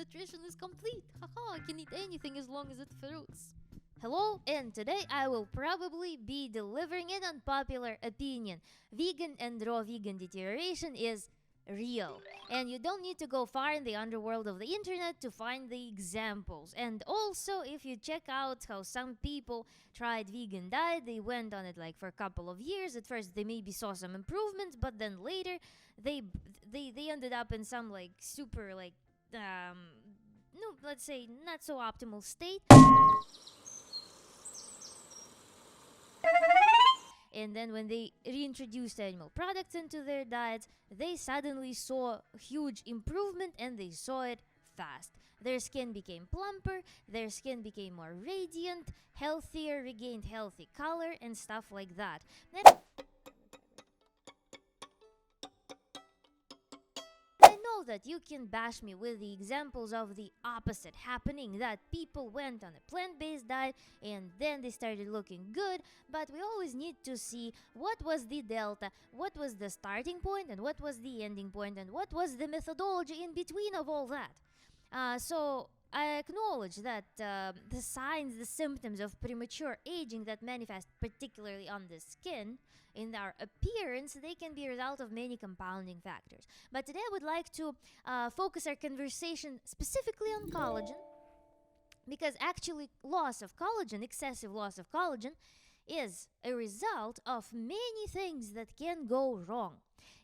nutrition is complete. Haha, I can eat anything as long as it's fruits. Hello, and today I will probably be delivering an unpopular opinion. Vegan and raw vegan deterioration is real. And you don't need to go far in the underworld of the internet to find the examples. And also, if you check out how some people tried vegan diet, they went on it like for a couple of years. At first, they maybe saw some improvements, but then later, they ended up in some like super like no, let's say not so optimal state. And then when they reintroduced animal products into their diets, they suddenly saw huge improvement and they saw it fast. Their skin became plumper, their skin became more radiant, healthier, regained healthy color, and stuff like that. I know that you can bash me with the examples of the opposite happening, that people went on a plant-based diet and then they started looking good, but we always need to see what was the delta, what was the starting point, and what was the ending point, and what was the methodology in between of all that. So I acknowledge that the signs, the symptoms of premature aging that manifest particularly on the skin, in our appearance, they can be a result of many compounding factors. But today I would like to focus our conversation specifically on collagen, because actually loss of collagen, excessive loss of collagen, is a result of many things that can go wrong.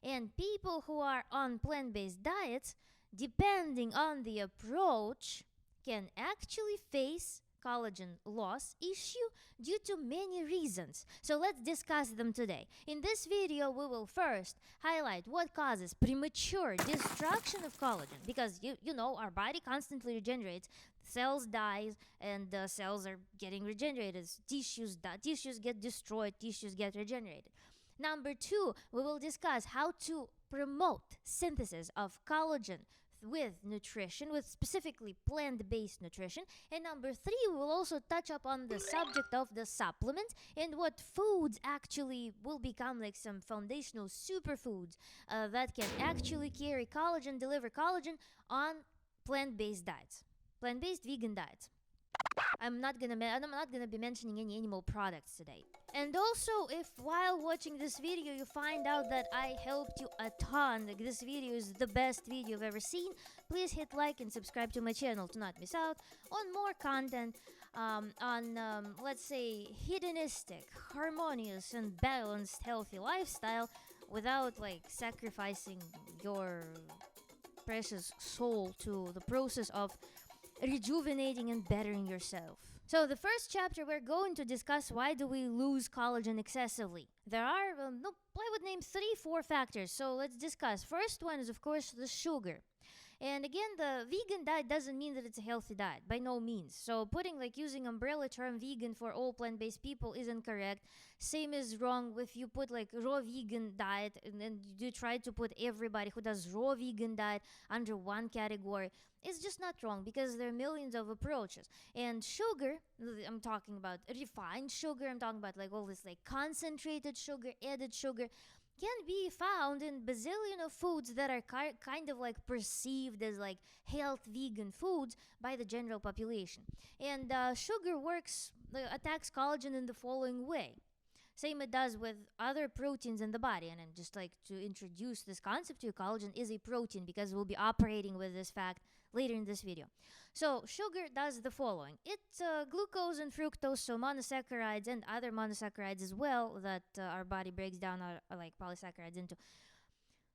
And people who are on plant-based diets, depending on the approach, can actually face collagen loss issue due to many reasons. So let's discuss them today. In this video, we will first highlight what causes premature destruction of collagen, because you know our body constantly regenerates. Cells dies and the cells are getting regenerated. Tissues get destroyed, tissues get regenerated. Number 2, we will discuss how to promote synthesis of collagen with nutrition, with specifically plant-based nutrition. And number 3, we will also touch up on the subject of the supplements and what foods actually will become like some foundational superfoods that can actually carry collagen, deliver collagen on plant-based diets, plant-based vegan diets. I'm not gonna be mentioning any animal products today. And also, if while watching this video you find out that I helped you a ton, like this video is the best video you've ever seen, please hit like and subscribe to my channel to not miss out on more content on, let's say, hedonistic, harmonious, and balanced, healthy lifestyle without like sacrificing your precious soul to the process of rejuvenating and bettering yourself. So the first chapter, we're going to discuss why do we lose collagen excessively. There are, I would name 3-4 factors. So let's discuss. First one is, of course, the sugar. And again, the vegan diet doesn't mean that it's a healthy diet, by no means. So using umbrella term vegan for all plant-based people isn't correct. Same is wrong if you put like raw vegan diet and then you try to put everybody who does raw vegan diet under one category. It's just not wrong, because there are millions of approaches. And sugar, I'm talking about refined sugar, I'm talking about like all this like concentrated sugar, added sugar, can be found in bazillion of foods that are kind of like perceived as like health vegan foods by the general population. And sugar attacks collagen in the following way. Same it does with other proteins in the body. And I'm just like to introduce this concept to you. Collagen is a protein, because we'll be operating with this fact later in this video. So sugar does the following. It's glucose and fructose, so monosaccharides and other monosaccharides as well that our body breaks down are like polysaccharides into.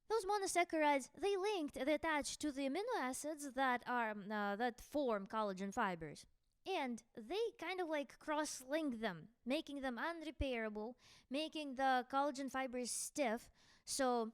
Those monosaccharides, they attach to the amino acids that form collagen fibers. And they kind of like cross-link them, making them unrepairable, making the collagen fibers stiff. So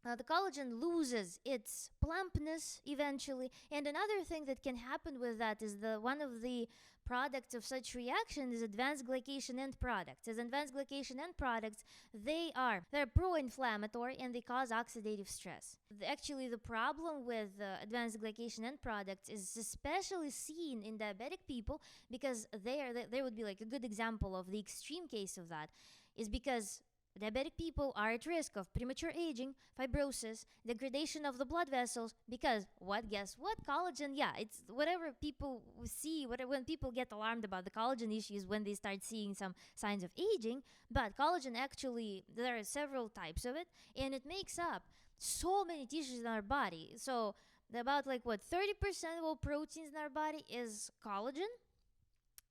the collagen loses its plumpness eventually. And another thing that can happen with that is one of the products of such reaction is advanced glycation end products. As advanced glycation end products, they're pro-inflammatory and they cause oxidative stress. Actually, the problem with advanced glycation end products is especially seen in diabetic people, because they would be like a good example of the extreme case of that, is because Diabetic people are at risk of premature aging, fibrosis, degradation of the blood vessels because what? Guess what? Collagen. Yeah, it's whatever people see. Whatever, when people get alarmed about the collagen issues when they start seeing some signs of aging, but collagen actually there are several types of it, and it makes up so many tissues in our body. So about like what 30% of all proteins in our body is collagen,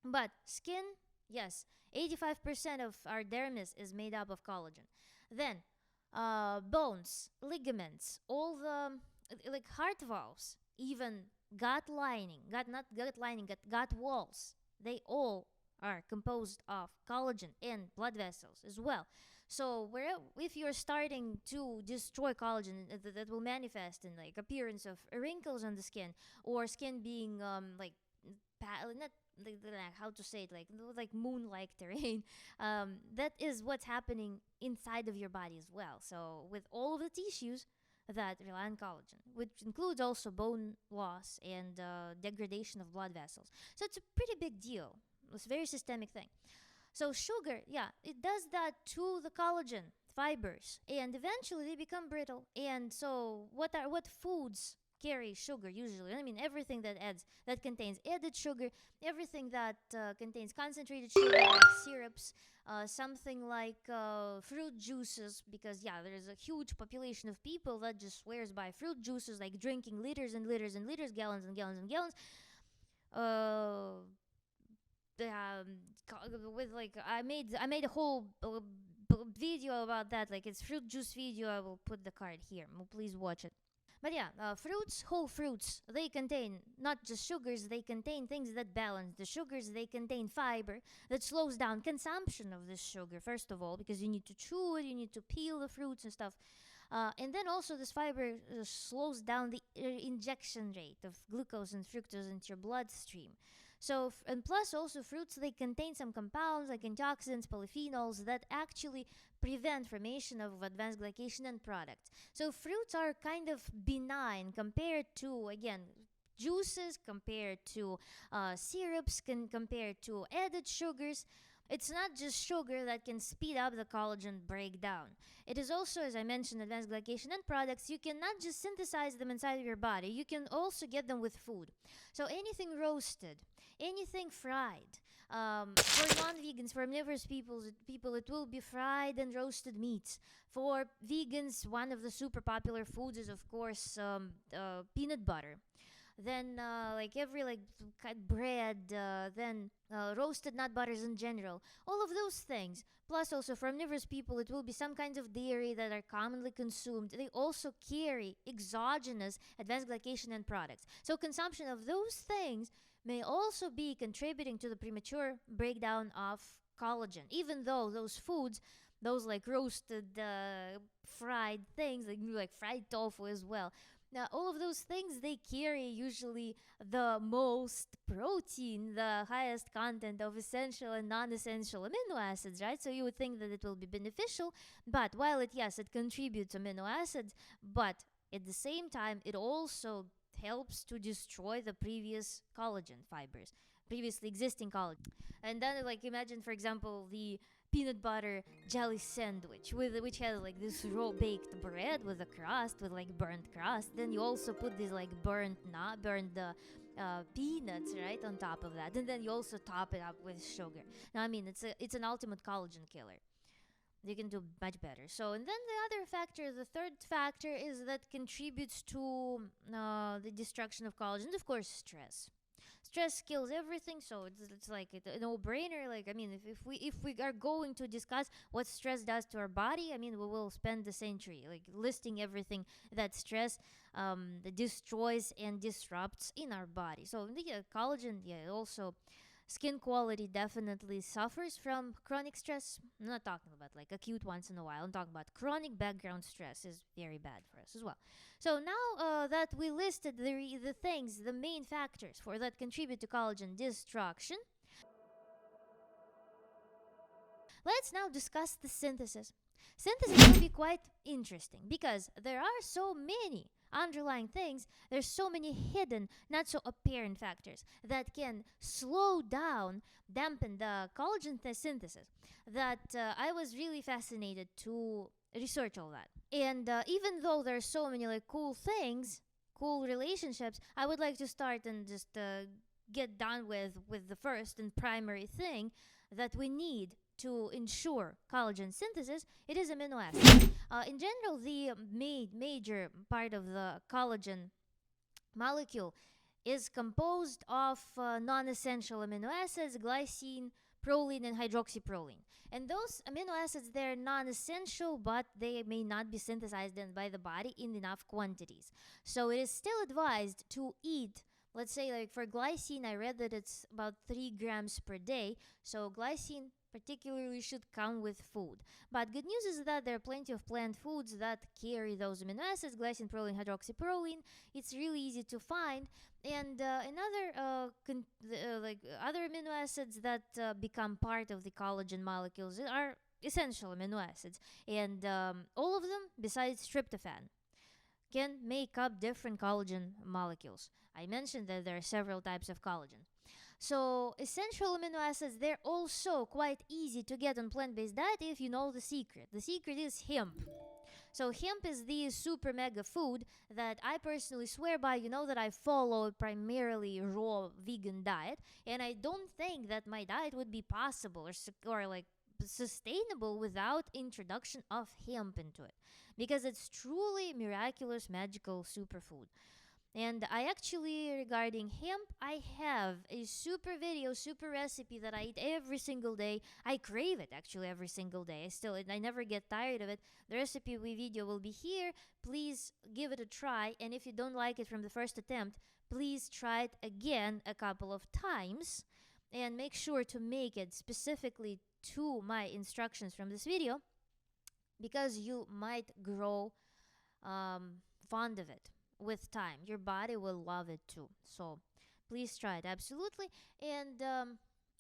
but skin, yes, 85% of our dermis is made up of collagen. Then, bones, ligaments, all the like heart valves, even gut lining, gut not gut lining, gut walls, they all are composed of collagen and blood vessels as well. So where if you're starting to destroy collagen, that will manifest in like appearance of wrinkles on the skin or skin being like not like how to say it like moon-like terrain. That is what's happening inside of your body as well. So with all of the tissues that rely on collagen, which includes also bone loss and degradation of blood vessels. So it's a pretty big deal. It's a very systemic thing. So sugar, yeah, it does that to the collagen fibers, and eventually they become brittle. And so, what foods carry sugar usually? I mean, everything that contains added sugar, everything that contains concentrated sugar, like syrups, something like fruit juices, because yeah, there's a huge population of people that just swears by fruit juices, like drinking liters and liters and liters, gallons and gallons and gallons. Uh, with like I made a whole video about that, like it's fruit juice video. I will put the card here, please watch it. But yeah, fruits, whole fruits, they contain not just sugars, they contain things that balance the sugars. They contain fiber that slows down consumption of this sugar, first of all, because you need to chew it, you need to peel the fruits and stuff. And then also this fiber slows down the injection rate of glucose and fructose into your bloodstream. So, and plus also fruits, they contain some compounds like antioxidants, polyphenols that actually prevent formation of advanced glycation end products. So fruits are kind of benign compared to, again, juices, compared to syrups, compared to added sugars. It's not just sugar that can speed up the collagen breakdown. It is also, as I mentioned, advanced glycation end products. You cannot just synthesize them inside of your body. You can also get them with food. So anything roasted, anything fried. For non-vegans, for omnivorous people, it will be fried and roasted meats. For vegans, one of the super popular foods is, of course, peanut butter. Then like every like bread, then roasted nut butters in general, all of those things. Plus also for omnivorous people, it will be some kinds of dairy that are commonly consumed. They also carry exogenous advanced glycation end products. So consumption of those things may also be contributing to the premature breakdown of collagen, even though those foods, those like roasted fried things, like fried tofu as well, now, all of those things, they carry usually the most protein, the highest content of essential and non-essential amino acids, right? So you would think that it will be beneficial, but while yes, it contributes amino acids, but at the same time, it also helps to destroy the previous collagen fibers, previously existing collagen. And then, like, imagine, for example, the peanut butter jelly sandwich which has like this raw baked bread with a crust, with like burnt crust. Then you also put these like burnt peanuts right on top of that, and then you also top it up with sugar. Now I mean it's an ultimate collagen killer. You can do much better. So, and then the third factor is that contributes to the destruction of collagen, of course, stress. Stress kills everything, so it's like a no-brainer. Like I mean, if we are going to discuss what stress does to our body, I mean, we will spend the century like listing everything that stress that destroys and disrupts in our body. So collagen, also skin quality definitely suffers from chronic stress. I'm not talking about like acute once in a while. I'm talking about chronic background stress is very bad for us as well. So now that we listed the things, the main factors for that contribute to collagen destruction, let's now discuss the synthesis. Synthesis will be quite interesting because there are so many underlying things, there's so many hidden, not so apparent factors that can slow down, dampen the collagen synthesis that I was really fascinated to research all that. And even though there's so many like cool things, cool relationships, I would like to start and just get done with the first and primary thing that we need to ensure collagen synthesis. It is amino acids. In general, the major part of the collagen molecule is composed of non-essential amino acids, glycine, proline, and hydroxyproline. And those amino acids, they're non-essential, but they may not be synthesized by the body in enough quantities. So it is still advised to eat, let's say like for glycine, I read that it's about 3 grams per day. So glycine particularly should come with food. But good news is that there are plenty of plant foods that carry those amino acids, glycine, proline, hydroxyproline. It's really easy to find. And other amino acids that become part of the collagen molecules are essential amino acids. And all of them, besides tryptophan, can make up different collagen molecules. I mentioned that there are several types of collagen. So essential amino acids, they're also quite easy to get on plant-based diet if you know the secret. The secret is hemp. So hemp is the super mega food that I personally swear by. You know that I follow primarily raw vegan diet, and I don't think that my diet would be possible or like sustainable without introduction of hemp into it, because it's truly miraculous, magical superfood. And I actually, regarding hemp, I have a super video, super recipe that I eat every single day. I crave it actually every single day. I never get tired of it. The recipe video will be here. Please give it a try. And if you don't like it from the first attempt, please try it again a couple of times. And make sure to make it specifically to my instructions from this video, because you might grow fond of it with time. Your body will love it too. So please try it, absolutely. And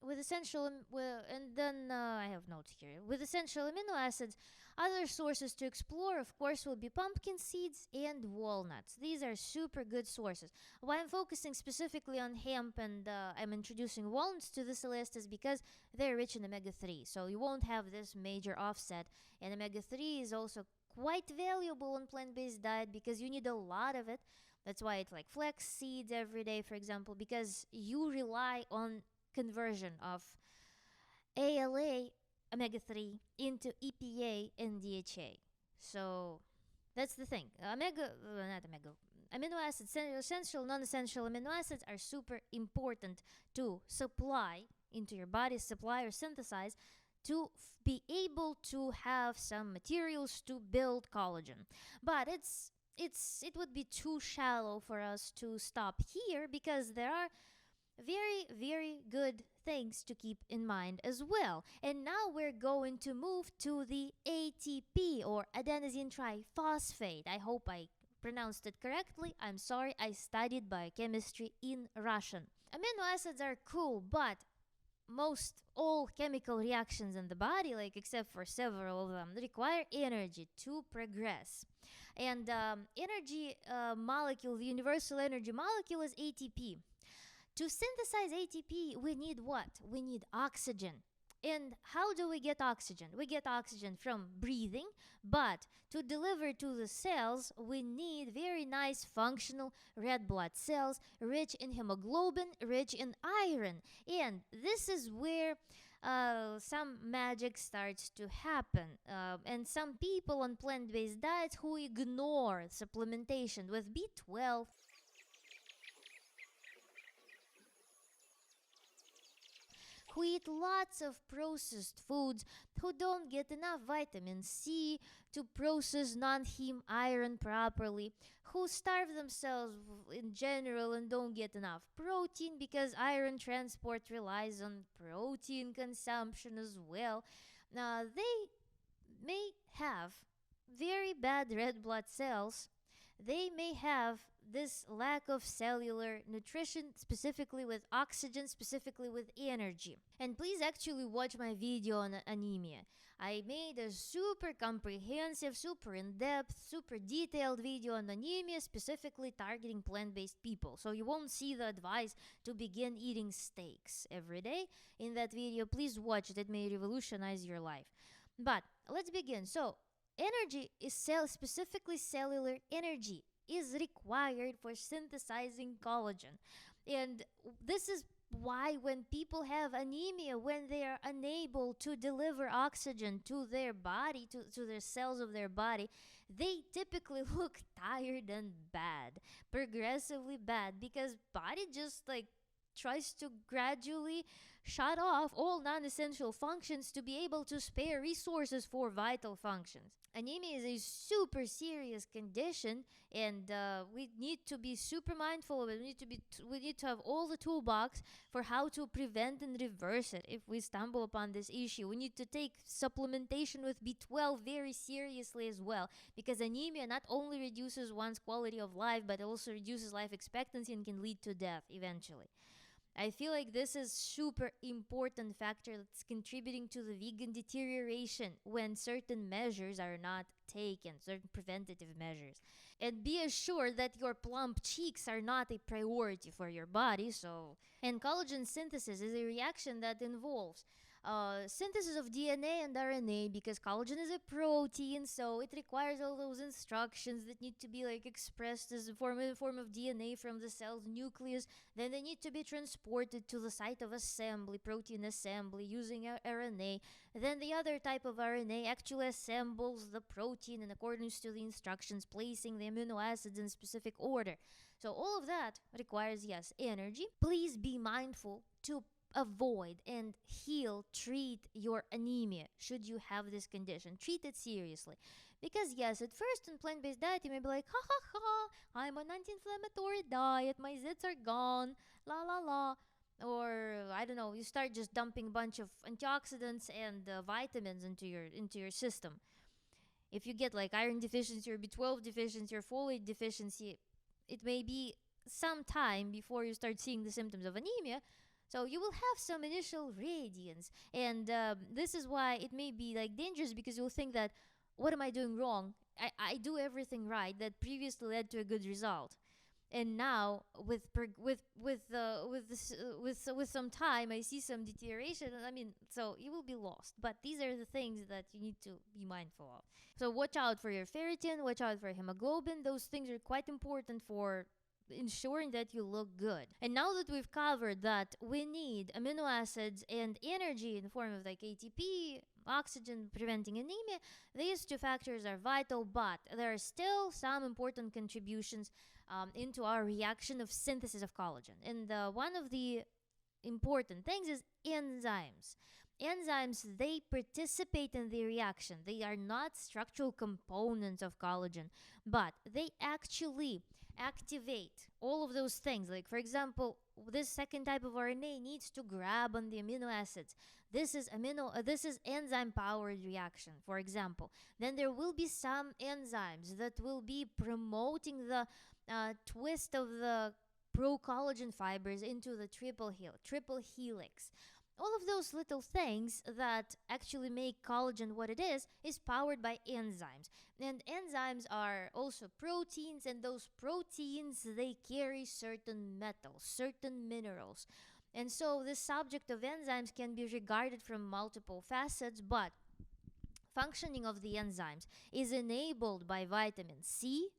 with essential, and then I have notes here. With essential amino acids, other sources to explore, of course, will be pumpkin seeds and walnuts. These are super good sources. Why I'm focusing specifically on hemp and I'm introducing walnuts to this list is because they're rich in omega-3. So you won't have this major offset. And omega-3 is also quite valuable on plant-based diet because you need a lot of it. That's why it's like flax seeds every day, for example, because you rely on conversion of ALA, omega-3, into EPA and DHA. So that's the thing. Amino acids, essential, non-essential amino acids are super important to supply into your body, supply or synthesize to be able to have some materials to build collagen. But it would be too shallow for us to stop here, because there are very, very good things to keep in mind as well. And now we're going to move to the ATP, or adenosine triphosphate. I hope I pronounced it correctly. I'm sorry, I studied biochemistry in Russian. Amino acids are cool, but most all chemical reactions in the body, like except for several of them, require energy to progress. And energy molecule, the universal energy molecule, is ATP. To synthesize ATP, we need what? We need oxygen. And how do we get oxygen? We get oxygen from breathing, but to deliver to the cells, we need very nice functional red blood cells, rich in hemoglobin, rich in iron. And this is where some magic starts to happen. And some people on plant-based diets who ignore supplementation with B12, who eat lots of processed foods, who don't get enough vitamin C to process non-heme iron properly, who starve themselves in general and don't get enough protein because iron transport relies on protein consumption as well. Now, they may have very bad red blood cells. They may have this lack of cellular nutrition, specifically with oxygen, specifically with energy. And please actually watch my video on anemia. I made a super comprehensive, super in-depth, super detailed video on anemia, specifically targeting plant-based people. So you won't see the advice to begin eating steaks every day in that video. Please watch it. It may revolutionize your life. But let's begin. So energy is specifically cellular energy is required for synthesizing collagen. And this is why when people have anemia, when they are unable to deliver oxygen to their body, to their cells of their body, they typically look tired and bad, progressively bad, because body just like tries to gradually shut off all non-essential functions to be able to spare resources for vital functions. Anemia is a super serious condition, and we need to be super mindful of it. We need to have all the toolbox for how to prevent and reverse it if we stumble upon this issue. We need to take supplementation with B12 very seriously as well, because anemia not only reduces one's quality of life, but also reduces life expectancy and can lead to death eventually. I feel like this is super important factor that's contributing to the vegan deterioration when certain measures are not taken, certain preventative measures. And be assured that your plump cheeks are not a priority for your body. And collagen synthesis is a reaction that involves synthesis of DNA and RNA, because collagen is a protein, so it requires all those instructions that need to be like expressed as a form of DNA from the cell's nucleus. Then they need to be transported to the site of assembly, protein assembly, using RNA. Then the other type of RNA actually assembles the protein in accordance to the instructions, placing the amino acids in specific order. So all of that requires, yes, energy. Please be mindful to avoid and treat your anemia should you have this condition. Treat it seriously. Because yes, at first in plant-based diet, you may be like, ha ha ha, I'm on anti-inflammatory diet, my zits are gone, la la la. Or I don't know, you start just dumping a bunch of antioxidants and vitamins into your system. If you get like iron deficiency or B12 deficiency or folate deficiency, it may be some time before you start seeing the symptoms of anemia. So you will have some initial radiance, and this is why it may be like dangerous, because you'll think that, what am I doing wrong? I do everything right that previously led to a good result, and now with some time I see some deterioration. I mean, so you will be lost. But these are the things that you need to be mindful of. So watch out for your ferritin, watch out for hemoglobin. Those things are quite important for ensuring that you look good. And now that we've covered that we need amino acids and energy in the form of like ATP, oxygen, preventing anemia, these two factors are vital, but there are still some important contributions into our reaction of synthesis of collagen. And one of the important things is enzymes. Enzymes, they participate in the reaction. They are not structural components of collagen, but they actually activate all of those things. Like, for example, this second type of RNA needs to grab on the amino acids. This is enzyme powered reaction, for example. Then there will be some enzymes that will be promoting the twist of the pro-collagen fibers into the triple helix. All of those little things that actually make collagen what it is powered by enzymes. And enzymes are also proteins, and those proteins, they carry certain metals, certain minerals. And so the subject of enzymes can be regarded from multiple facets, but functioning of the enzymes is enabled by vitamin C,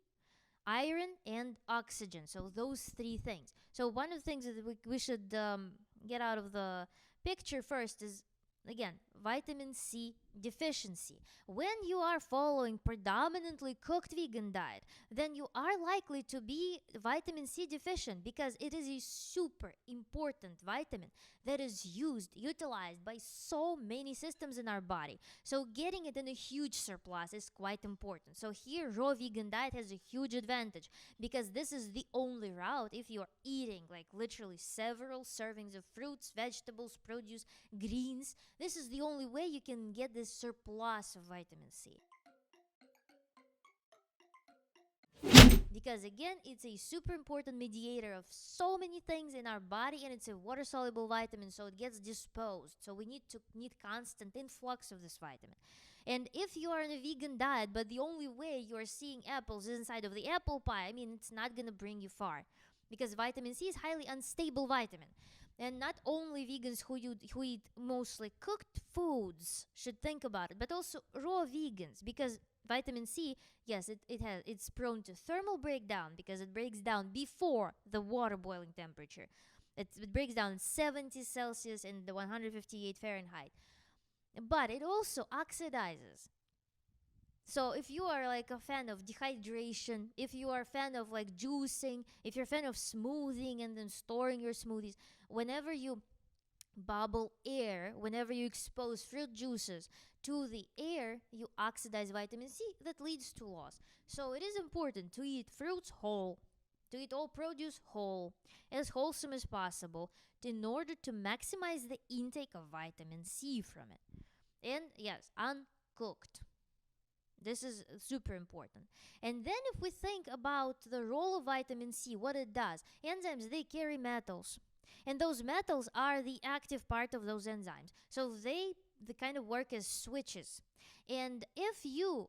iron, and oxygen. So those three things. So one of the things that we should get out of the picture first is, again, vitamin C deficiency. When you are following predominantly cooked vegan diet, then you are likely to be vitamin C deficient, because it is a super important vitamin that is utilized by so many systems in our body. So getting it in a huge surplus is quite important. So here, raw vegan diet has a huge advantage, because this is the only route if you're eating like literally several servings of fruits, vegetables, produce, greens. This is the only way you can get this surplus of vitamin C. because again, it's a super important mediator of so many things in our body, and it's a water soluble vitamin, so it gets disposed. So we need constant influx of this vitamin. And if you are on a vegan diet, but the only way you are seeing apples is inside of the apple pie, I mean, it's not gonna bring you far, because vitamin C is highly unstable vitamin. And not only vegans who eat mostly cooked foods should think about it, but also raw vegans, because vitamin C, yes, it's prone to thermal breakdown because it breaks down before the water boiling temperature. It breaks down 70 Celsius and the 158 Fahrenheit. But it also oxidizes. So if you are like a fan of dehydration, if you are a fan of like juicing, if you're a fan of smoothing and then storing your smoothies, whenever you bubble air, whenever you expose fruit juices to the air, you oxidize vitamin C, that leads to loss. So it is important to eat fruits whole, to eat all produce whole, as wholesome as possible, in order to maximize the intake of vitamin C from it. And yes, uncooked. This is super important. And then if we think about the role of vitamin C, what it does, enzymes, they carry metals. And those metals are the active part of those enzymes. So they kind of work as switches. And if you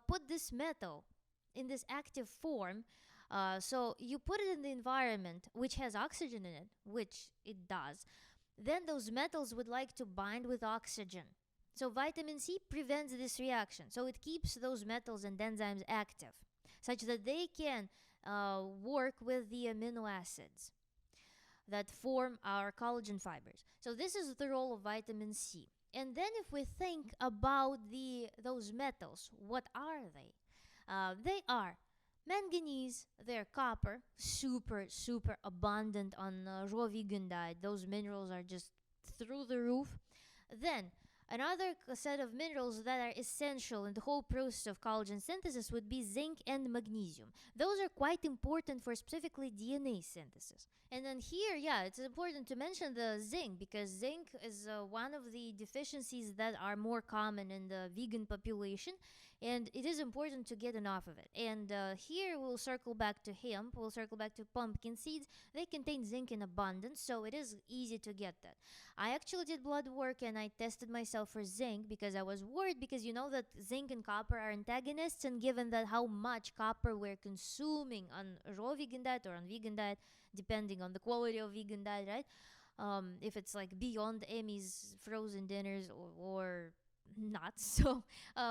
put this metal in this active form, so you put it in the environment which has oxygen in it, which it does, then those metals would like to bind with oxygen. So vitamin C prevents this reaction. So it keeps those metals and enzymes active, such that they can work with the amino acids that form our collagen fibers. So this is the role of vitamin C. And then if we think about those metals, what are they? They are manganese, they're copper, super abundant on raw vegan diet. Those minerals are just through the roof. Then another set of minerals that are essential in the whole process of collagen synthesis would be zinc and magnesium. Those are quite important for specifically DNA synthesis. And then here, yeah, it's important to mention the zinc, because zinc is one of the deficiencies that are more common in the vegan population, and it is important to get enough of it. And here we'll circle back to hemp, we'll circle back to pumpkin seeds. They contain zinc in abundance, so it is easy to get that. I actually did blood work and I tested myself for zinc because I was worried, because you know that zinc and copper are antagonists, and given that how much copper we're consuming on raw vegan diet or on vegan diet, depending on the quality of vegan diet, right? If it's like beyond Emmy's frozen dinners or not. So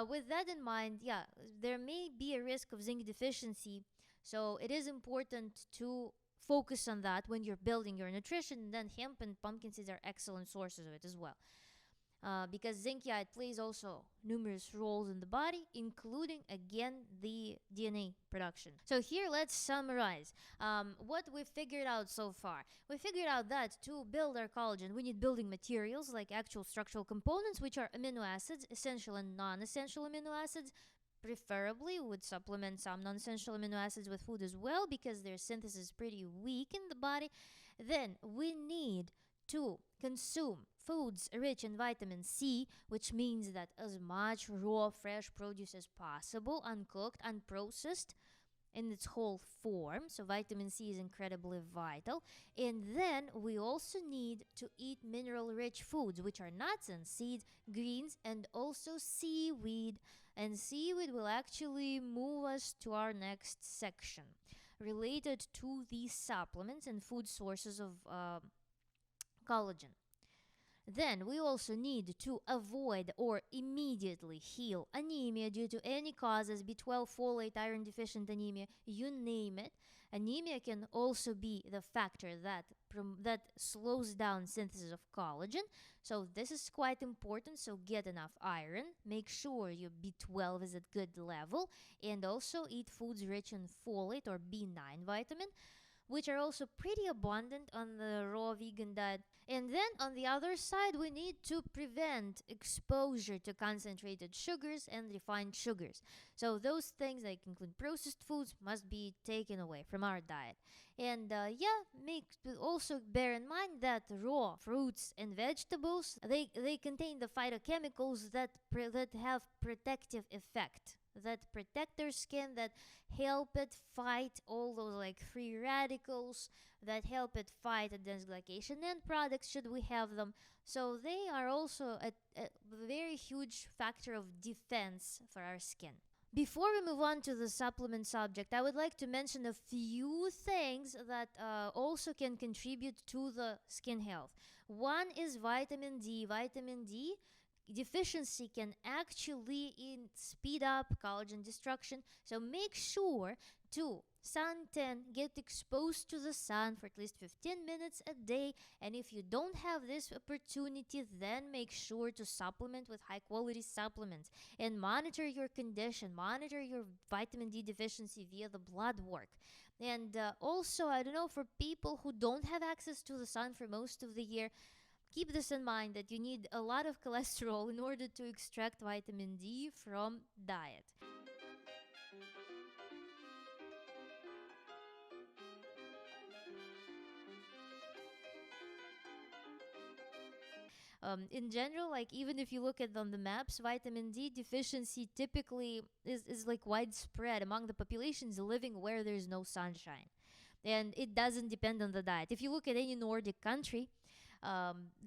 with that in mind, yeah, there may be a risk of zinc deficiency. So it is important to focus on that when you're building your nutrition. And then hemp and pumpkin seeds are excellent sources of it as well. Because zinc, yeah, it plays also numerous roles in the body, including, again, the DNA production. So here, let's summarize what we figured out so far. We figured out that to build our collagen, we need building materials like actual structural components, which are amino acids, essential and non-essential amino acids. Preferably, we would supplement some non-essential amino acids with food as well, because their synthesis is pretty weak in the body. Then we need to consume foods rich in vitamin C, which means that as much raw, fresh produce as possible, uncooked, unprocessed, in its whole form. So vitamin C is incredibly vital. And then we also need to eat mineral-rich foods, which are nuts and seeds, greens, and also seaweed. And seaweed will actually move us to our next section, related to these supplements and food sources of collagen. Then we also need to avoid or immediately heal anemia due to any causes, B12, folate, iron deficient anemia, you name it. Anemia can also be the factor that slows down synthesis of collagen. So this is quite important. So get enough iron. Make sure your B12 is at good level. And also eat foods rich in folate or B9 vitamin, which are also pretty abundant on the raw vegan diet. And then on the other side, we need to prevent exposure to concentrated sugars and refined sugars. So those things like include processed foods must be taken away from our diet. And also bear in mind that raw fruits and vegetables, they contain the phytochemicals that have protective effect. that protect their skin, that help it fight all those like free radicals, that help it fight against glycation end products should we have them. So they are also a very huge factor of defense for our skin. Before we move on to the supplement subject, I would like to mention a few things that also can contribute to the skin health. One is vitamin D. Vitamin D deficiency can actually speed up collagen destruction. So make sure to suntan, get exposed to the sun for at least 15 minutes a day. And if you don't have this opportunity, then make sure to supplement with high quality supplements and monitor your condition, monitor your vitamin D deficiency via the blood work. And also, I don't know, for people who don't have access to the sun for most of the year, keep this in mind that you need a lot of cholesterol in order to extract vitamin D from diet. In general, like even if you look at on the maps, vitamin D deficiency typically is like widespread among the populations living where there's no sunshine. And it doesn't depend on the diet. If you look at any Nordic country,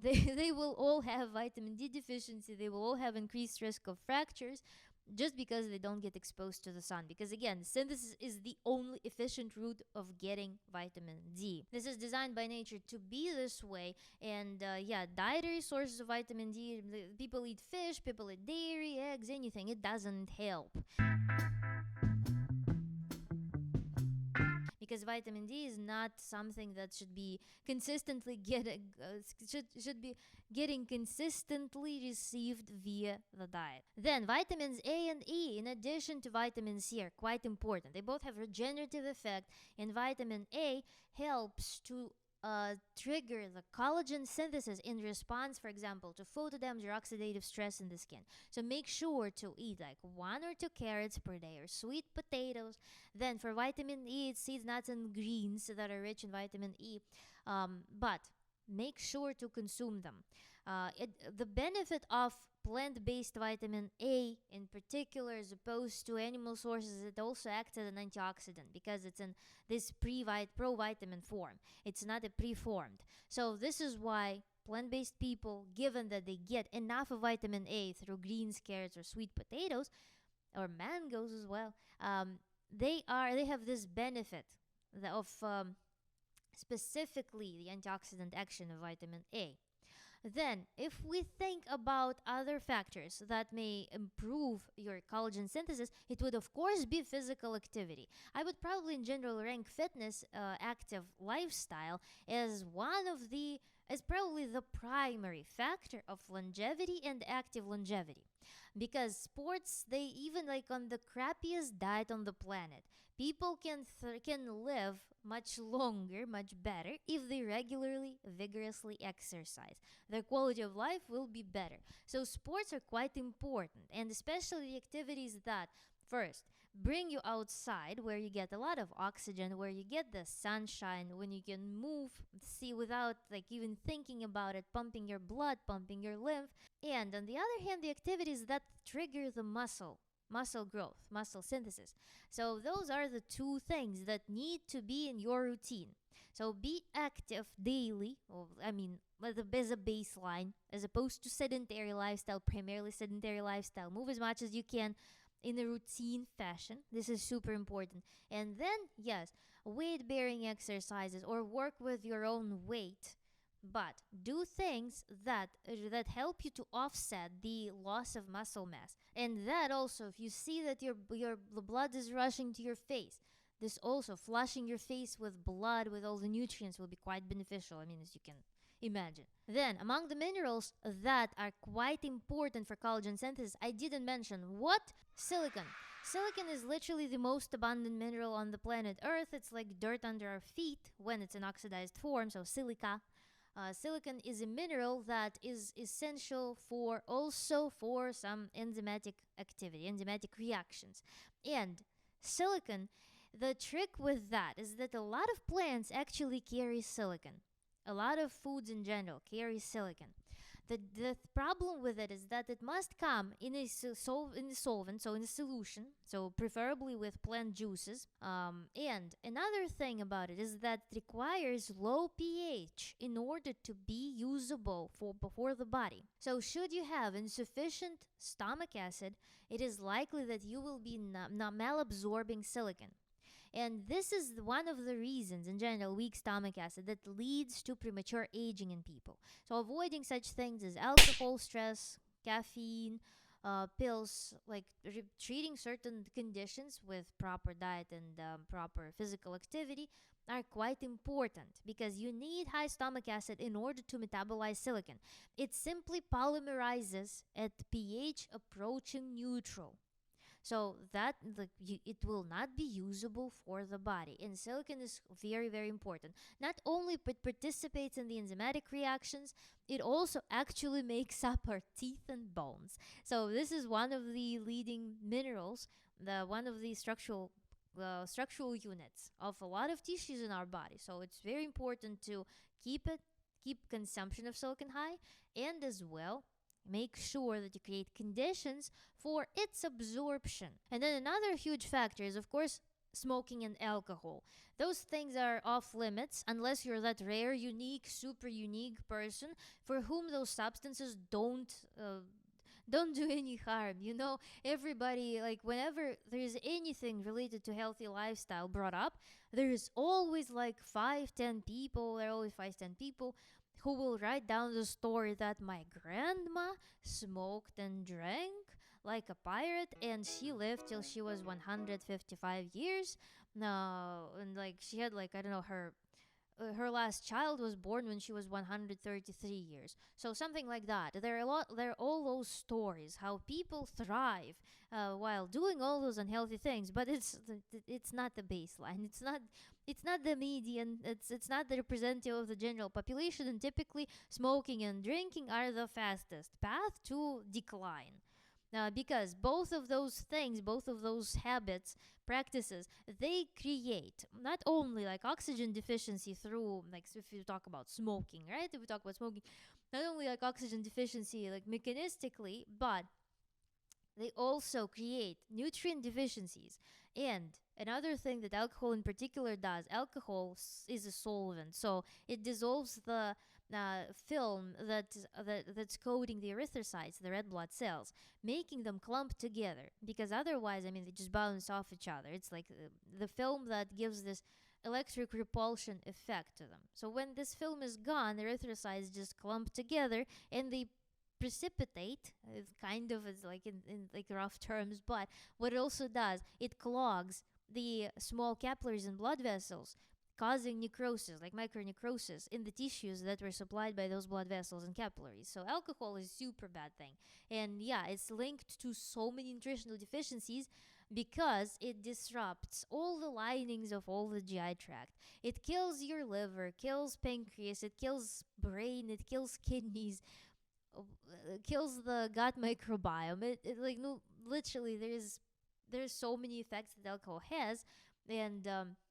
they will all have vitamin D deficiency. They will all have increased risk of fractures just because they don't get exposed to the sun. Because again, synthesis is the only efficient route of getting vitamin D. This is designed by nature to be this way. And yeah, dietary sources of vitamin D, people eat fish, people eat dairy, eggs, anything. It doesn't help. Because vitamin D is not something that should be consistently should be getting consistently received via the diet. Then vitamins A and E, in addition to vitamin C, are quite important. They both have regenerative effect, and vitamin A helps to trigger the collagen synthesis in response, for example, to photodamage or oxidative stress in the skin. So make sure to eat like 1 or 2 carrots per day or sweet potatoes. Then for vitamin E, it's seeds, nuts, and greens that are rich in vitamin E. But make sure to consume them. The benefit of plant-based vitamin A in particular, as opposed to animal sources, it also acts as an antioxidant because it's in this provitamin form. It's not a preformed. So this is why plant-based people, given that they get enough of vitamin A through greens, carrots, or sweet potatoes, or mangoes as well, they have this benefit of specifically the antioxidant action of vitamin A. Then, if we think about other factors that may improve your collagen synthesis, it would of course be physical activity. I would probably in general rank fitness, active lifestyle, as probably the primary factor of longevity and active longevity. Because sports, they even like on the crappiest diet on the planet, people can live much longer, much better if they regularly, vigorously exercise. Their quality of life will be better. So sports are quite important, and especially the activities that first bring you outside where you get a lot of oxygen, where you get the sunshine, when you can move, see without like even thinking about it, pumping your blood, pumping your lymph. And on the other hand, the activities that trigger the muscle growth, muscle synthesis. So those are the two things that need to be in your routine. So be active daily, as a baseline, as opposed to sedentary lifestyle, primarily sedentary lifestyle. Move as much as you can in a routine fashion. This is super important. And then, yes, weight-bearing exercises or work with your own weight. But do things that help you to offset the loss of muscle mass. And that also, if you see that the blood is rushing to your face, this also, flushing your face with blood, with all the nutrients, will be quite beneficial, as you can imagine. Then, among the minerals that are quite important for collagen synthesis, I didn't mention what? Silicon. Silicon is literally the most abundant mineral on the planet Earth. It's like dirt under our feet when it's in oxidized form, so silica. Silicon is a mineral that is essential for some enzymatic activity, enzymatic reactions. And silicon, the trick with that is that a lot of plants actually carry silicon. A lot of foods in general carry silicon. the problem with it is that it must come in a in a solvent, so in a solution, so preferably with plant juices. And another thing about it is that it requires low pH in order to be usable for the body. So should you have insufficient stomach acid, it is likely that you will be not malabsorbing silicon. And this is one of the reasons, in general, weak stomach acid that leads to premature aging in people. So, avoiding such things as alcohol, stress, caffeine, pills, like treating certain conditions with proper diet and proper physical activity are quite important because you need high stomach acid in order to metabolize silicon. It simply polymerizes at pH approaching neutral. So that it will not be usable for the body. And silicon is very, very important. Not only participates in the enzymatic reactions, it also actually makes up our teeth and bones. So this is one of the leading minerals, one of the structural units of a lot of tissues in our body. So it's very important to keep consumption of silicon high, and as well make sure that you create conditions for its absorption. And then another huge factor is, of course, smoking and alcohol. Those things are off limits unless you're that rare, unique, super unique person for whom those substances don't do any harm. Everybody, like, whenever there's anything related to healthy lifestyle brought up, there's always like 5-10 people who will write down the story that my grandma smoked and drank like a pirate, and she lived till she was 155 years. No, and like she had, like, I don't know, her last child was born when she was 133 years. So something like that. There are all those stories how people thrive while doing all those unhealthy things, but it's not the baseline. It's not the median. It's not the representative of the general population. And typically, smoking and drinking are the fastest path to decline. Because both of those things, both of those habits, practices, they create not only like oxygen deficiency through, like, if you talk about smoking, right? If we talk about smoking, not only like oxygen deficiency, like mechanistically, but they also create nutrient deficiencies. And another thing that alcohol in particular does, alcohol is a solvent, so it dissolves the film that's coating the erythrocytes, the red blood cells, making them clump together. Because otherwise, I mean, they just bounce off each other. It's like the film that gives this electric repulsion effect to them. So when this film is gone, the erythrocytes just clump together and they precipitate. It's kind of, it's like in like rough terms, but what it also does, it clogs the small capillaries and blood vessels, causing necrosis, like micronecrosis, in the tissues that were supplied by those blood vessels and capillaries. So alcohol is super bad thing. And yeah, it's linked to so many nutritional deficiencies because it disrupts all the linings of all the GI tract. It kills your liver, kills pancreas, it kills brain, it kills kidneys, kills the gut microbiome. It like, no, literally, there's so many effects that alcohol has, and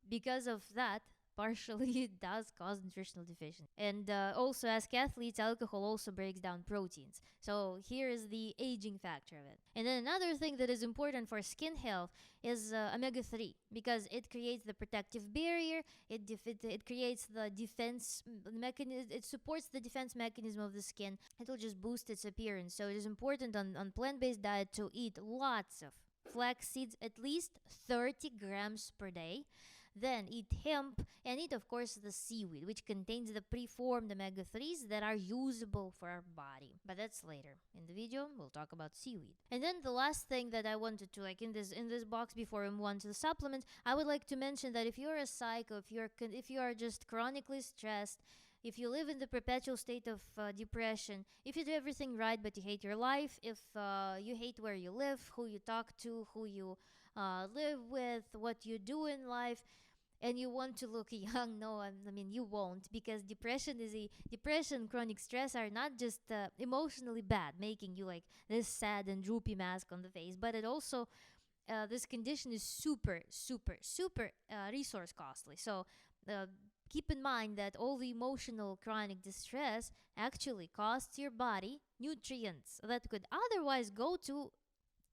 because of that, partially it does cause nutritional deficiency. And also, as athletes, alcohol also breaks down proteins. So here is the aging factor of it. And then another thing that is important for skin health is omega-3, because it creates the protective barrier. It creates the defense mechanism. It supports the defense mechanism of the skin. It will just boost its appearance. So it is important on plant-based diet to eat lots of flax seeds, at least 30 grams per day. Then eat hemp and eat, of course, the seaweed, which contains the preformed omega-3s that are usable for our body. But that's later. In the video, we'll talk about seaweed. And then the last thing that I wanted to, like, in this box before we move on to the supplements, I would like to mention that if you're a psycho, if you are just chronically stressed, if you live in the perpetual state of depression, if you do everything right but you hate your life, if you hate where you live, who you talk to, who you live with, what you do in life, and you want to look young, no, I mean, you won't, because depression, chronic stress are not just emotionally bad, making you like this sad and droopy mask on the face, but it also, this condition is super, super, super resource costly. So keep in mind that all the emotional chronic distress actually costs your body nutrients that could otherwise go to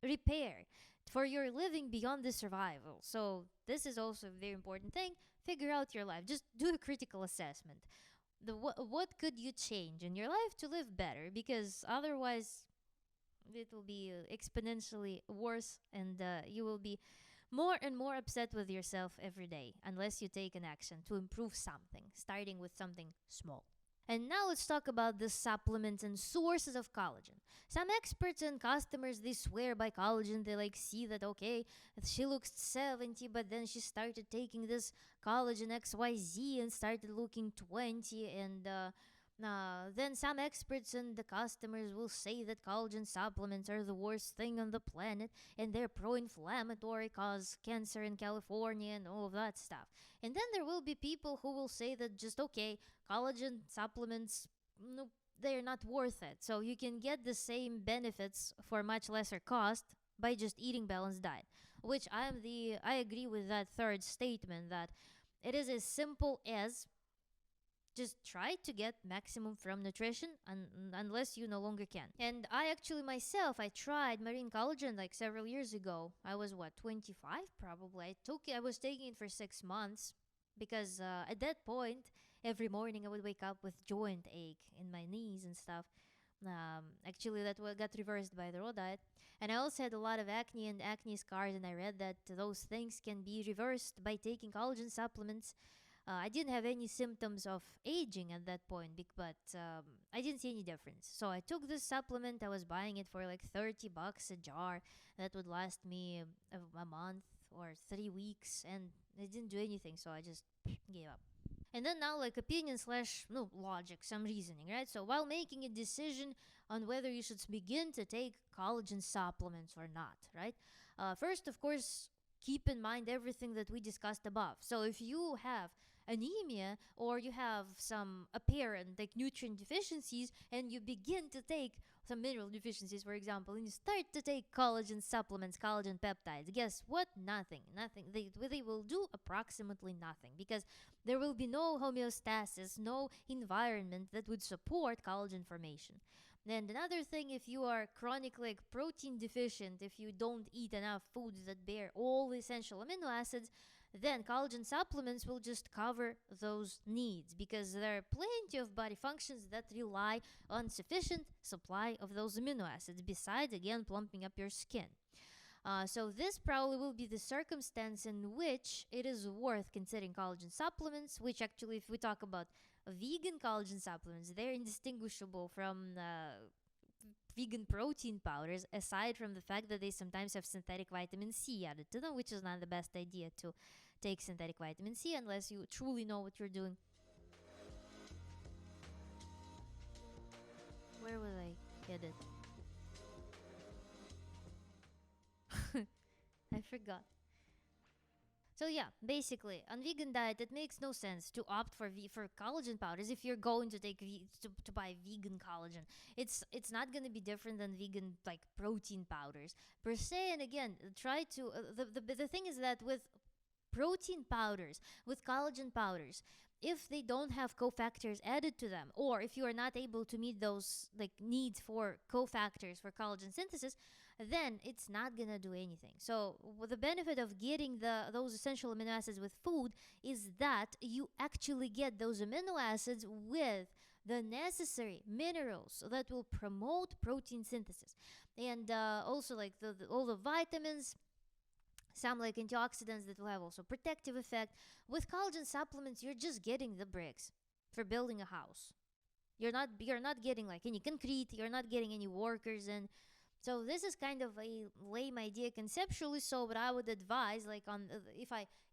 repair for your living beyond the survival. So this is also a very important thing. Figure out your life. Just do a critical assessment. What could you change in your life to live better? Because otherwise, it will be exponentially worse, and you will be more and more upset with yourself every day unless you take an action to improve something, starting with something small. And now let's talk about the supplements and sources of collagen. Some experts and customers, they swear by collagen. They like see that, okay, she looks 70, but then she started taking this collagen XYZ and started looking 20. And then some experts and the customers will say that collagen supplements are the worst thing on the planet and they're pro-inflammatory, cause cancer in California and all of that stuff. And then there will be people who will say that just okay, collagen supplements, no, they're not worth it. So you can get the same benefits for much lesser cost by just eating balanced diet. Which I agree with that third statement that it is as simple as just try to get maximum from nutrition unless you no longer can. And I actually myself, I tried marine collagen like several years ago. I was what, 25 probably. I was taking it for 6 months because at that point every morning I would wake up with joint ache in my knees and stuff. Actually that got reversed by the raw diet. And I also had a lot of acne and acne scars, and I read that those things can be reversed by taking collagen supplements. I didn't have any symptoms of aging at that point, but I didn't see any difference. So I took this supplement. I was buying it for like $30 a jar. That would last me a month or 3 weeks, and it didn't do anything. So I just gave up. And then now, like opinion slash no logic, some reasoning, right? So while making a decision on whether you should begin to take collagen supplements or not, right? First, of course, keep in mind everything that we discussed above. So if you have anemia or you have some apparent like nutrient deficiencies and you begin to take some mineral deficiencies, for example, and you start to take collagen supplements, collagen peptides, guess what? Nothing. They will do approximately nothing because there will be no homeostasis, no environment that would support collagen formation. And another thing, if you are chronically like protein deficient, if you don't eat enough foods that bear all the essential amino acids, then collagen supplements will just cover those needs because there are plenty of body functions that rely on sufficient supply of those amino acids, besides, again, plumping up your skin. So this probably will be the circumstance in which it is worth considering collagen supplements, which actually, if we talk about vegan collagen supplements, they're indistinguishable from vegan protein powders, aside from the fact that they sometimes have synthetic vitamin C added to them, which is not the best idea to take synthetic vitamin C unless you truly know what you're doing. Where will I get it? I forgot. So yeah, basically, on vegan diet, it makes no sense to opt for collagen powders if you're going to take to buy vegan collagen. It's not gonna be different than vegan like protein powders per se. And again, try to the thing is that with protein powders, with collagen powders, if they don't have cofactors added to them, or if you are not able to meet those like needs for cofactors for collagen synthesis, then it's not gonna do anything. So the benefit of getting those essential amino acids with food is that you actually get those amino acids with the necessary minerals that will promote protein synthesis, and also like all the vitamins, some like antioxidants that will have also protective effect. With collagen supplements, you're just getting the bricks for building a house. You're not getting like any concrete, you're not getting any workers, and so this is kind of a lame idea conceptually. So, but I would advise, like on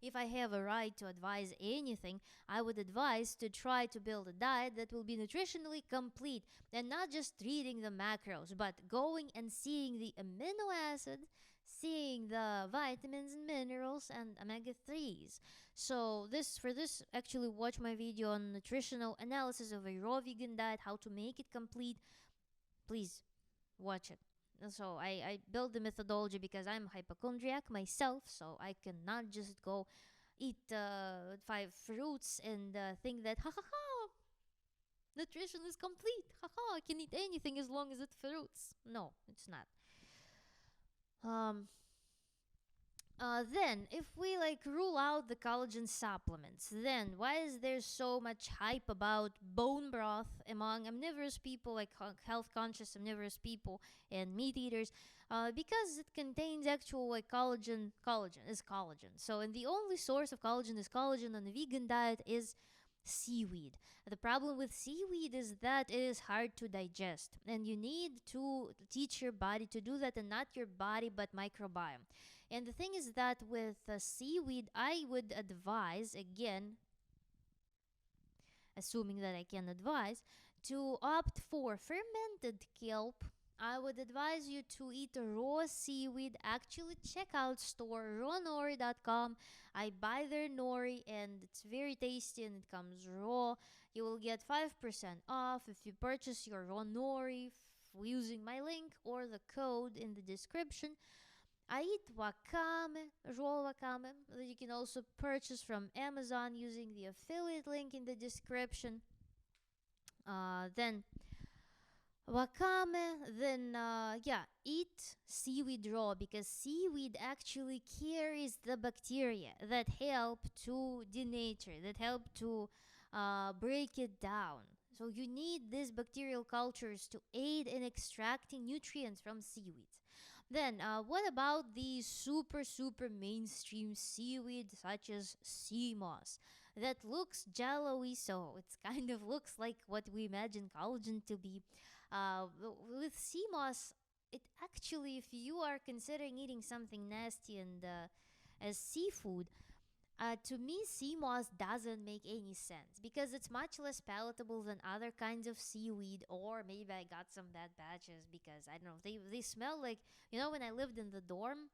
if I have a right to advise anything, I would advise to try to build a diet that will be nutritionally complete and not just reading the macros, but going and seeing the amino acids, seeing the vitamins and minerals and omega 3s. So this actually watch my video on nutritional analysis of a raw vegan diet, how to make it complete. Please watch it. So I built the methodology because I'm hypochondriac myself, so I cannot just go eat 5 fruits and think that, ha ha ha, nutrition is complete. Ha ha, I can eat anything as long as it's fruits. No, it's not. Um, then, if we like rule out the collagen supplements, then why is there so much hype about bone broth among omnivorous people, like health conscious omnivorous people and meat eaters? Because it contains actual like collagen. Collagen is collagen. So, and the only source of collagen is collagen on the vegan diet is seaweed. The problem with seaweed is that it is hard to digest, and you need to teach your body to do that, and not your body but microbiome. And the thing is that with seaweed, I would advise, again, assuming that I can advise, to opt for fermented kelp. I would advise you to eat raw seaweed. Actually, check out store rawnori.com. I buy their nori and it's very tasty and it comes raw. You will get 5% off if you purchase your raw nori using my link or the code in the description. I eat wakame, raw wakame, that you can also purchase from Amazon using the affiliate link in the description. Then wakame, then eat seaweed raw because seaweed actually carries the bacteria that help to denature, that help to break it down. So you need these bacterial cultures to aid in extracting nutrients from seaweeds. Then, what about the super mainstream seaweed such as sea moss? That looks jello-y, so it's kind of looks like what we imagine collagen to be. With sea moss, it actually, if you are considering eating something nasty and as seafood, to me, sea moss doesn't make any sense because it's much less palatable than other kinds of seaweed. Or maybe I got some bad batches because I don't know. They smell like, when I lived in the dorm,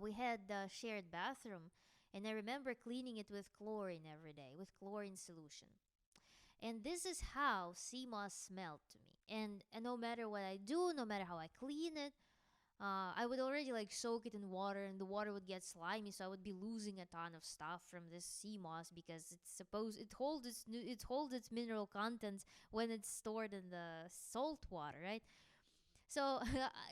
we had a shared bathroom, and I remember cleaning it with chlorine every day, with chlorine solution. And this is how sea moss smelled to me. And no matter what I do, no matter how I clean it, I would already like soak it in water, and the water would get slimy, so I would be losing a ton of stuff from this sea moss because it holds its mineral contents when it's stored in the salt water, right? So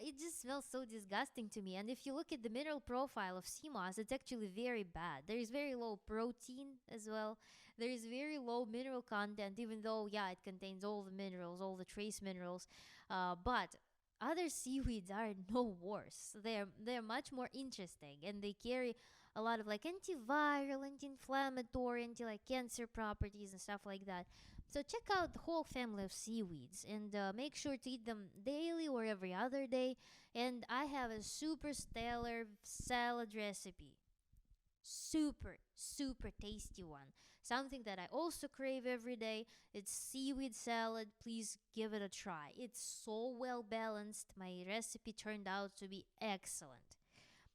it just smells so disgusting to me. And if you look at the mineral profile of sea moss, it's actually very bad. There is very low protein as well. There is very low mineral content, even though, yeah, it contains all the minerals, all the trace minerals. But other seaweeds are no worse. They're much more interesting, and they carry a lot of like antiviral, anti-inflammatory, anti like cancer properties and stuff like that. So check out the whole family of seaweeds and make sure to eat them daily or every other day. And I have a super stellar salad recipe. Super tasty one. Something that I also crave every day. It's seaweed salad. Please give it a try. It's so well balanced. My recipe turned out to be excellent.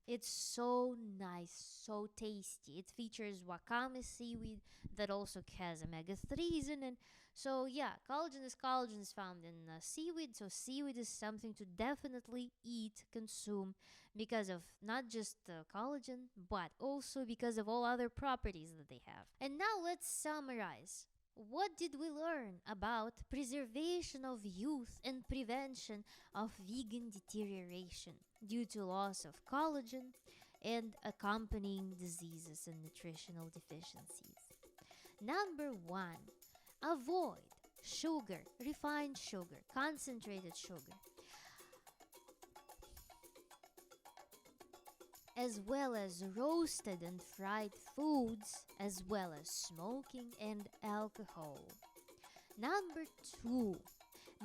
It's so nice, so tasty. It features wakame seaweed that also has omega 3s in it. So, yeah, collagen is found in seaweed. So, seaweed is something to definitely eat, consume, because of not just the collagen, but also because of all other properties that they have. And now let's summarize. What did we learn about preservation of youth and prevention of vegan deterioration due to loss of collagen and accompanying diseases and nutritional deficiencies? Number one, avoid sugar, refined sugar, concentrated sugar, as well as roasted and fried foods, as well as smoking and alcohol. Number two,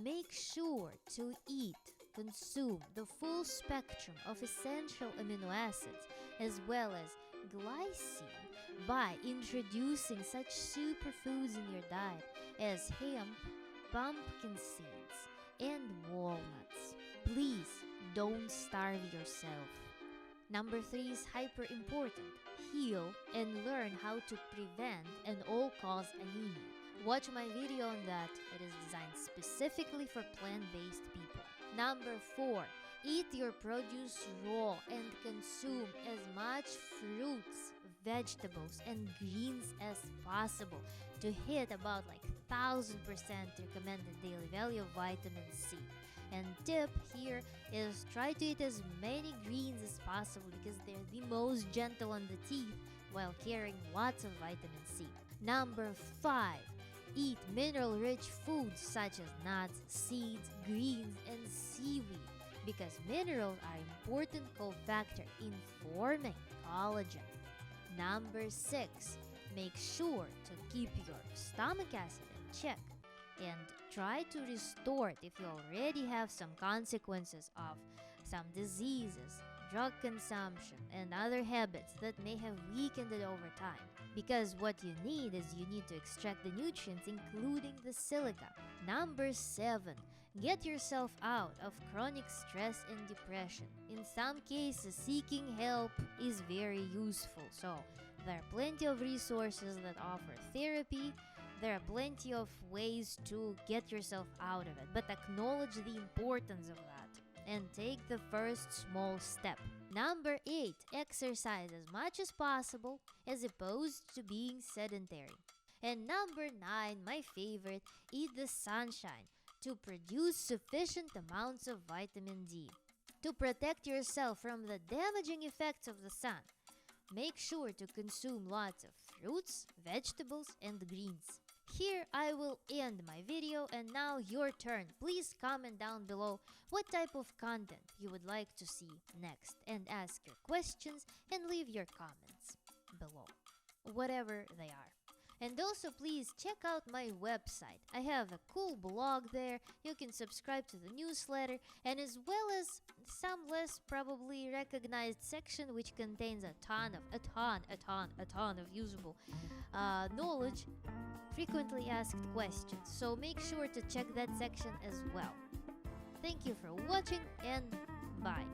make sure to consume the full spectrum of essential amino acids as well as glycine by introducing such superfoods in your diet as hemp, pumpkin seeds, and walnuts. Please don't starve yourself. Number three is hyper important. Heal and learn how to prevent an all-cause anemia. Watch my video on that. It is designed specifically for plant-based people. Number four, eat your produce raw and consume as much fruits, vegetables, and greens as possible to hit about like 1000% recommended daily value of vitamin C. And tip here is try to eat as many greens as possible because they're the most gentle on the teeth while carrying lots of vitamin C. Number 5. Eat mineral-rich foods such as nuts, seeds, greens, and seaweed because minerals are an important cofactor in forming collagen. Number 6. Make sure to keep your stomach acid in check and try to restore it if you already have some consequences of some diseases, drug consumption, and other habits that may have weakened it over time. Because what you need is you need to extract the nutrients, including the silica. Number 7. Get yourself out of chronic stress and depression. In some cases, seeking help is very useful. So, there are plenty of resources that offer therapy. There are plenty of ways to get yourself out of it. But acknowledge the importance of that and take the first small step. Number 8. Exercise as much as possible as opposed to being sedentary. And number 9, my favorite, eat the sunshine to produce sufficient amounts of vitamin D. To protect yourself from the damaging effects of the sun, make sure to consume lots of fruits, vegetables, and greens. Here I will end my video, and now your turn. Please comment down below what type of content you would like to see next and ask your questions and leave your comments below, whatever they are. And also please check out my website. I have a cool blog there. You can subscribe to the newsletter and as well as some less probably recognized section which contains a ton of usable knowledge, frequently asked questions. So make sure to check that section as well. Thank you for watching and bye.